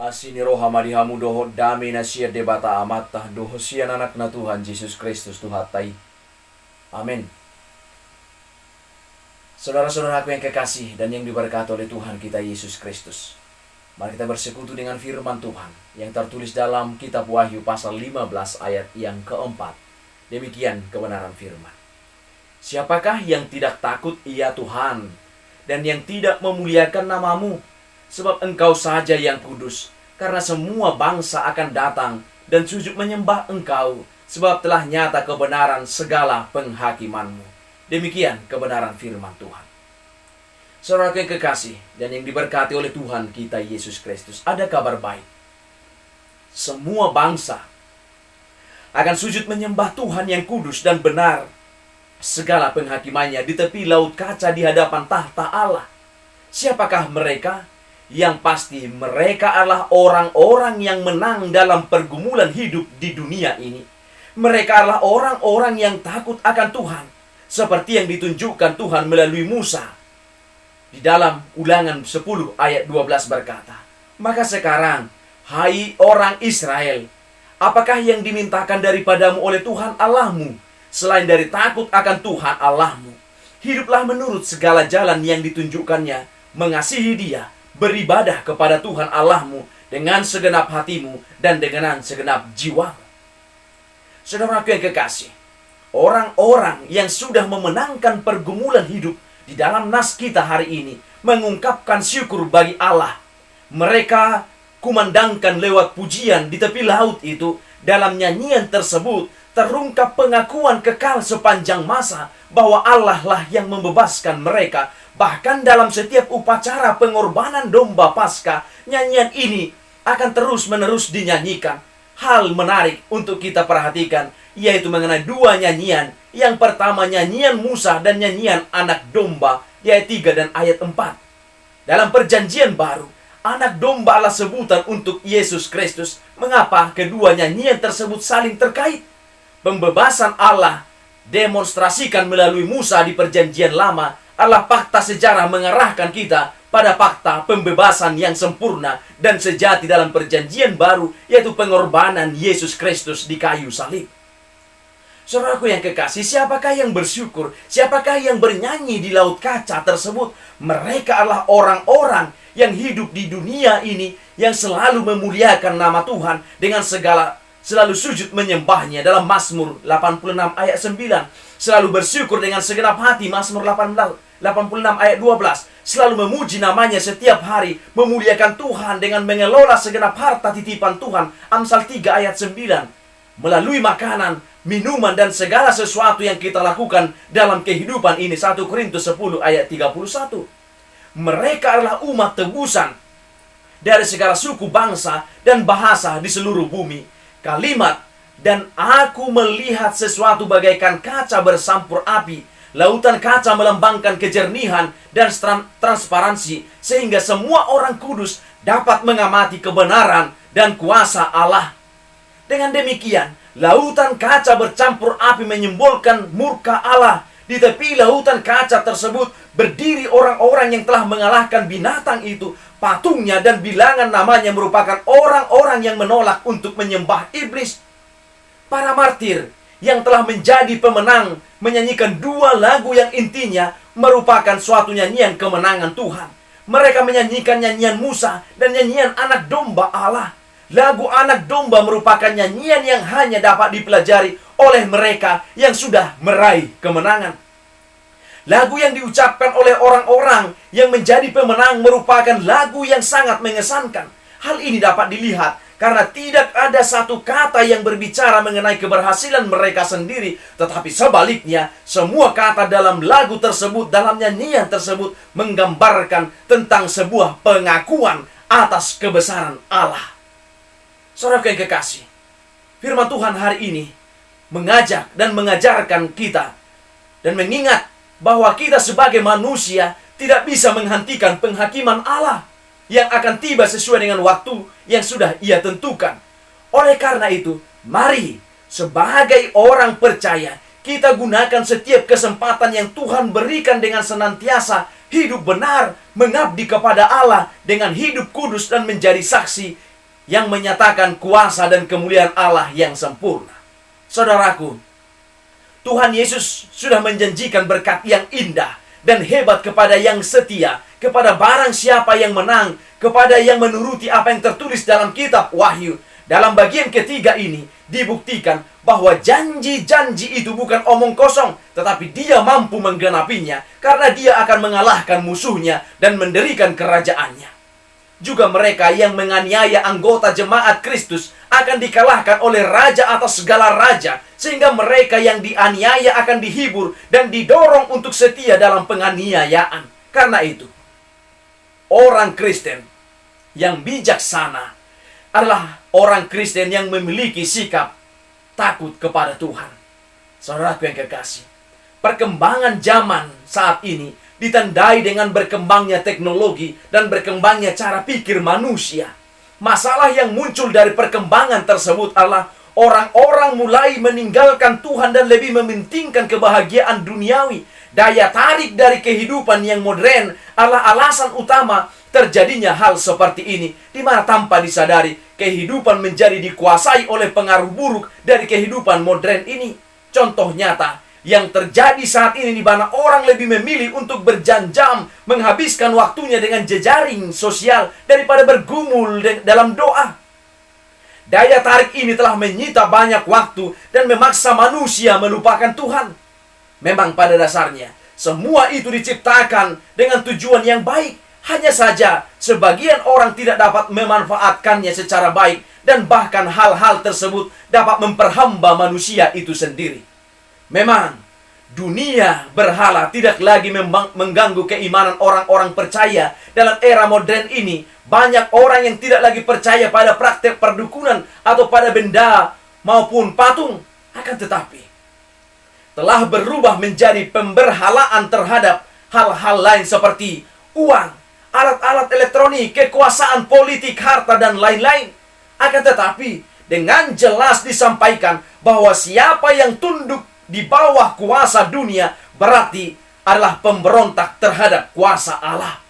Asini roha madihamu doho dami na siya debata amatah doho siya anak na Tuhan Yesus Kristus Tuhatai. Amin. Saudara-saudara aku yang kekasih dan yang diberkati oleh Tuhan kita Yesus Kristus, mari kita bersekutu dengan firman Tuhan yang tertulis dalam kitab Wahyu pasal 15 ayat yang keempat. Demikian kebenaran firman. Siapakah yang tidak takut ia Tuhan, dan yang tidak memuliakan namamu, sebab engkau saja yang kudus, karena semua bangsa akan datang dan sujud menyembah engkau, sebab telah nyata kebenaran segala penghakimanmu. Demikian kebenaran firman Tuhan. Saudara yang kekasih dan yang diberkati oleh Tuhan kita Yesus Kristus, ada kabar baik. Semua bangsa akan sujud menyembah Tuhan yang kudus dan benar. Segala penghakimannya di tepi laut kaca di hadapan tahta Allah. Siapakah mereka? Yang pasti mereka adalah orang-orang yang menang dalam pergumulan hidup di dunia ini. Mereka adalah orang-orang yang takut akan Tuhan, seperti yang ditunjukkan Tuhan melalui Musa. Di dalam Ulangan 10 ayat 12 berkata, "Maka sekarang, hai orang Israel, apakah yang dimintakan daripadamu oleh Tuhan Allahmu, selain dari takut akan Tuhan Allahmu? Hiduplah menurut segala jalan yang ditunjukkannya, mengasihi Dia, beribadah kepada Tuhan Allahmu dengan segenap hatimu dan dengan segenap jiwamu." Saudaraku yang kekasih, orang-orang yang sudah memenangkan pergumulan hidup di dalam nas kita hari ini mengungkapkan syukur bagi Allah. Mereka kumandangkan lewat pujian di tepi laut itu. Dalam nyanyian tersebut terungkap pengakuan kekal sepanjang masa bahwa Allah lah yang membebaskan mereka. Bahkan dalam setiap upacara pengorbanan domba Paskah, nyanyian ini akan terus-menerus dinyanyikan. Hal menarik untuk kita perhatikan, yaitu mengenai dua nyanyian. Yang pertama nyanyian Musa dan nyanyian anak domba, di ayat 3 dan ayat 4. Dalam perjanjian baru, anak domba adalah sebutan untuk Yesus Kristus. Mengapa kedua nyanyian tersebut saling terkait? Pembebasan Allah demonstrasikan melalui Musa di perjanjian lama adalah fakta sejarah mengarahkan kita pada fakta pembebasan yang sempurna dan sejati dalam perjanjian baru, yaitu pengorbanan Yesus Kristus di kayu salib. Saudaraku yang kekasih, siapakah yang bersyukur? Siapakah yang bernyanyi di laut kaca tersebut? Mereka adalah orang-orang yang hidup di dunia ini, yang selalu memuliakan nama Tuhan dengan selalu sujud menyembahnya. Dalam Mazmur 86 ayat 9, selalu bersyukur dengan segenap hati. Mazmur 86 ayat 12, selalu memuji namanya setiap hari, memuliakan Tuhan dengan mengelola segenap harta titipan Tuhan. Amsal 3 ayat 9. Melalui makanan, minuman, dan segala sesuatu yang kita lakukan dalam kehidupan ini. 1 Korintus 10 ayat 31. Mereka adalah umat tebusan dari segala suku, bangsa, dan bahasa di seluruh bumi. Kalimat, dan aku melihat sesuatu bagaikan kaca bersampur api. Lautan kaca melambangkan kejernihan dan transparansi, sehingga semua orang kudus dapat mengamati kebenaran dan kuasa Allah. Dengan demikian, lautan kaca bercampur api menyimbolkan murka Allah. Di tepi lautan kaca tersebut berdiri orang-orang yang telah mengalahkan binatang itu. Patungnya dan bilangan namanya merupakan orang-orang yang menolak untuk menyembah iblis. Para martir yang telah menjadi pemenang menyanyikan 2 lagu yang intinya merupakan suatu nyanyian kemenangan Tuhan. Mereka menyanyikan nyanyian Musa dan nyanyian anak domba Allah. Lagu anak domba merupakan nyanyian yang hanya dapat dipelajari oleh mereka yang sudah meraih kemenangan. Lagu yang diucapkan oleh orang-orang yang menjadi pemenang merupakan lagu yang sangat mengesankan. Hal ini dapat dilihat karena tidak ada satu kata yang berbicara mengenai keberhasilan mereka sendiri, tetapi sebaliknya, semua kata dalam lagu tersebut, dalam nyanyian tersebut, menggambarkan tentang sebuah pengakuan atas kebesaran Allah. Saudara yang kekasih, firman Tuhan hari ini mengajak dan mengajarkan kita dan mengingat bahwa kita sebagai manusia tidak bisa menghentikan penghakiman Allah yang akan tiba sesuai dengan waktu yang sudah Ia tentukan. Oleh karena itu, mari sebagai orang percaya kita gunakan setiap kesempatan yang Tuhan berikan dengan senantiasa hidup benar, mengabdi kepada Allah dengan hidup kudus dan menjadi saksi yang menyatakan kuasa dan kemuliaan Allah yang sempurna. Saudaraku, Tuhan Yesus sudah menjanjikan berkat yang indah dan hebat kepada yang setia, kepada barang siapa yang menang, kepada yang menuruti apa yang tertulis dalam kitab Wahyu. Dalam bagian ketiga ini dibuktikan bahwa janji-janji itu bukan omong kosong, tetapi Dia mampu menggenapinya karena Dia akan mengalahkan musuhnya dan mendirikan kerajaannya. Juga mereka yang menganiaya anggota jemaat Kristus akan dikalahkan oleh raja atas segala raja, sehingga mereka yang dianiaya akan dihibur dan didorong untuk setia dalam penganiayaan. Karena itu, orang Kristen yang bijaksana adalah orang Kristen yang memiliki sikap takut kepada Tuhan. Saudaraku yang kekasih, perkembangan zaman saat ini ditandai dengan berkembangnya teknologi dan berkembangnya cara pikir manusia. Masalah yang muncul dari perkembangan tersebut adalah orang-orang mulai meninggalkan Tuhan dan lebih mementingkan kebahagiaan duniawi. Daya tarik dari kehidupan yang modern adalah alasan utama terjadinya hal seperti ini, di mana tanpa disadari kehidupan menjadi dikuasai oleh pengaruh buruk dari kehidupan modern ini. Contoh nyata yang terjadi saat ini di mana orang lebih memilih untuk berjam-jam menghabiskan waktunya dengan jejaring sosial daripada bergumul dalam doa. Daya tarik ini telah menyita banyak waktu dan memaksa manusia melupakan Tuhan. Memang pada dasarnya semua itu diciptakan dengan tujuan yang baik. Hanya saja sebagian orang tidak dapat memanfaatkannya secara baik, dan bahkan hal-hal tersebut dapat memperhamba manusia itu sendiri. Memang dunia berhala tidak lagi mengganggu keimanan orang-orang percaya. Dalam era modern ini, banyak orang yang tidak lagi percaya pada praktek perdukunan atau pada benda maupun patung. Akan tetapi, telah berubah menjadi pemberhalaan terhadap hal-hal lain seperti uang, alat-alat elektronik, kekuasaan politik, harta, dan lain-lain. Akan tetapi, dengan jelas disampaikan bahwa siapa yang tunduk di bawah kuasa dunia berarti adalah pemberontak terhadap kuasa Allah.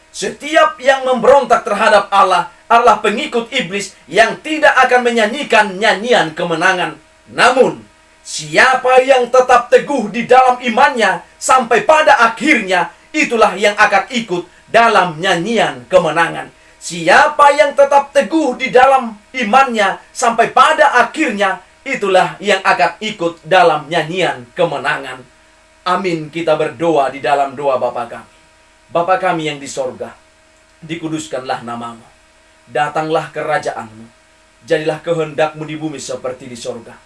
Setiap yang memberontak terhadap Allah adalah pengikut iblis yang tidak akan menyanyikan nyanyian kemenangan. Namun, siapa yang tetap teguh di dalam imannya sampai pada akhirnya, itulah yang akan ikut dalam nyanyian kemenangan. Siapa yang tetap teguh di dalam imannya sampai pada akhirnya, itulah yang akan ikut dalam nyanyian kemenangan. Amin. Kita berdoa di dalam doa Bapa kami. Bapa kami yang di sorga, dikuduskanlah namamu. Datanglah kerajaan-Mu. Jadilah kehendak-Mu di bumi seperti di sorga.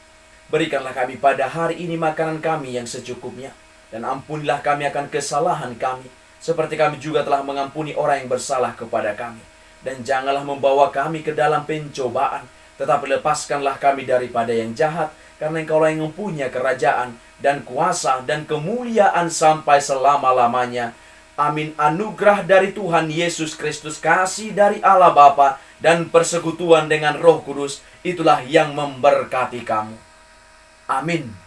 Berikanlah kami pada hari ini makanan kami yang secukupnya. Dan ampunilah kami akan kesalahan kami, seperti kami juga telah mengampuni orang yang bersalah kepada kami. Dan janganlah membawa kami ke dalam pencobaan, tetapi lepaskanlah kami daripada yang jahat, karena Engkaulah yang mempunyai kerajaan, dan kuasa, dan kemuliaan sampai selama-lamanya. Amin. Anugerah dari Tuhan Yesus Kristus, kasih dari Allah Bapa, dan persekutuan dengan Roh Kudus, itulah yang memberkati kamu. Amin.